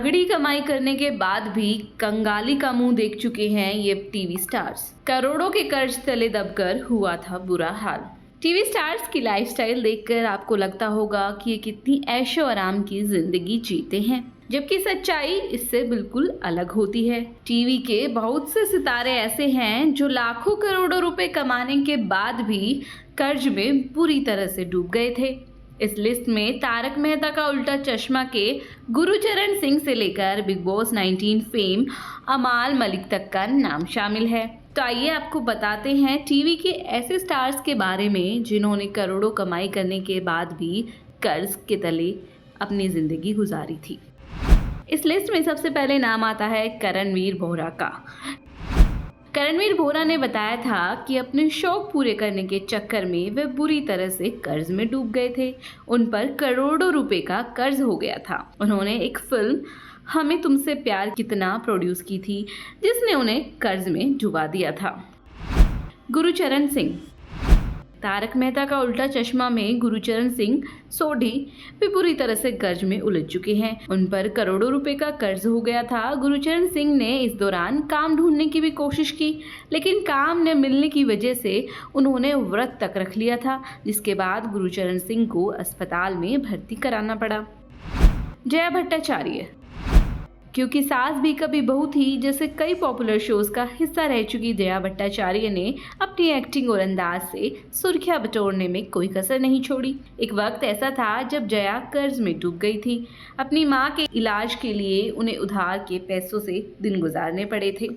तगड़ी कमाई करने के बाद भी कंगाली का मुंह देख चुके हैं ये टीवी स्टार्स। करोड़ों के कर्ज तले दबकर हुआ था बुरा हाल। टीवी स्टार्स की लाइफस्टाइल देखकर आपको लगता होगा कि ये कितनी ऐशो आराम की जिंदगी जीते हैं, जबकि सच्चाई इससे बिल्कुल अलग होती है। टीवी के बहुत से सितारे ऐसे हैं जो लाखों करोड़ों रुपए कमाने के बाद भी कर्ज में बुरी तरह से डूब गए थे। इस लिस्ट में तारक मेहता का उल्टा चश्मा के गुरचरण सिंह से लेकर बिग बॉस 19 फेम अमाल मलिक तक का नाम शामिल है। तो आइए आपको बताते हैं टीवी के ऐसे स्टार्स के बारे में जिन्होंने करोड़ों कमाई करने के बाद भी कर्ज के तले अपनी जिंदगी गुजारी थी। इस लिस्ट में सबसे पहले नाम आता है करणवीर बोहरा का। करणवीर बोहरा ने बताया था कि अपने शौक पूरे करने के चक्कर में वे बुरी तरह से कर्ज में डूब गए थे। उन पर करोड़ों रुपए का कर्ज हो गया था। उन्होंने एक फिल्म हमें तुमसे प्यार कितना प्रोड्यूस की थी, जिसने उन्हें कर्ज में डुबा दिया था। गुरचरण सिंह, तारक मेहता का उल्टा चश्मा में गुरचरण सिंह सोढ़ी भी बुरी तरह से कर्ज में उलझ चुके हैं। उन पर करोड़ों रुपए का कर्ज हो गया था। गुरचरण सिंह ने इस दौरान काम ढूंढने की भी कोशिश की, लेकिन काम न मिलने की वजह से उन्होंने व्रत तक रख लिया था, जिसके बाद गुरचरण सिंह को अस्पताल में भर्ती कराना पड़ा। जया भट्टाचार्य, क्योंकि सास भी कभी बहू थी जैसे कई पॉपुलर शोज का हिस्सा रह चुकी जया भट्टाचार्य ने अपनी एक्टिंग और अंदाज से सुर्खियां बटोरने में कोई कसर नहीं छोड़ी। एक वक्त ऐसा था जब जया कर्ज में डूब गई थी। अपनी मां के इलाज के लिए उन्हें उधार के पैसों से दिन गुजारने पड़े थे।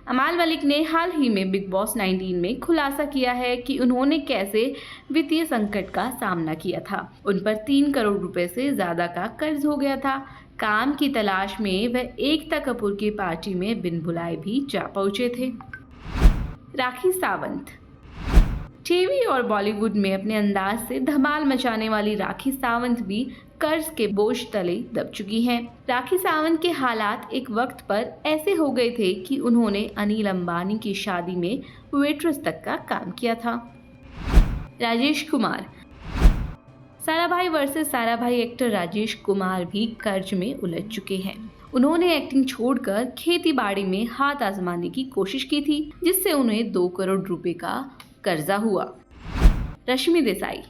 अमाल मलिक ने हाल ही में बिग बॉस 19 में खुलासा किया है कि उन्होंने कैसे वित्तीय संकट का सामना किया था। उन पर 3 करोड़ रुपए से ज्यादा का कर्ज हो गया था। काम की तलाश में वह एकता कपूर की पार्टी में बिन बुलाए भी जा पहुंचे थे। राखी सावंत, टीवी और बॉलीवुड में अपने अंदाज से धमाल मचाने वाली राखी सावंत भी कर्ज के बोझ तले दब चुकी हैं। राखी सावंत के हालात एक वक्त पर ऐसे हो गए थे कि उन्होंने अनिल अंबानी की शादी में वेट्रेस तक का काम किया था। राजेश कुमार, साराभाई वर्सेस साराभाई एक्टर राजेश कुमार भी कर्ज में उलझ चुके हैं। उन्होंने एक्टिंग छोड़कर खेती बाड़ी में हाथ आजमाने की कोशिश की थी, जिससे उन्हें 2 करोड़ रुपए का कर्जा हुआ। रश्मि देसाई,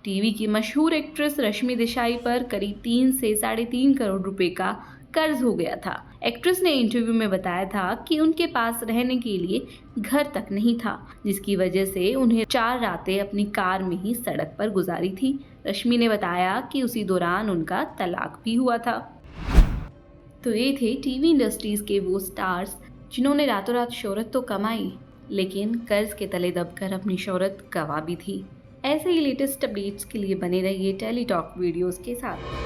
टीवी की मशहूर एक्ट्रेस रश्मि देसाई पर करीब 3 से 3.5 करोड़ रुपए का कर्ज हो गया था। एक्ट्रेस ने इंटरव्यू में बताया था कि उनके पास रहने के लिए घर तक नहीं था, जिसकी वजह से उन्हें 4 रातें अपनी कार में ही सड़क पर गुजारी थी। रश्मि ने बताया कि उसी दौरान उनका तलाक भी हुआ था। तो ये थे टीवी इंडस्ट्रीज के वो स्टार्स जिन्होंने रातों रात शोहरत तो कमाई, लेकिन कर्ज के तले दबकर अपनी शोहरत गंवा भी थी। ऐसे ही लेटेस्ट अपडेट्स के लिए बने रहिए टेली टॉक वीडियोस के साथ।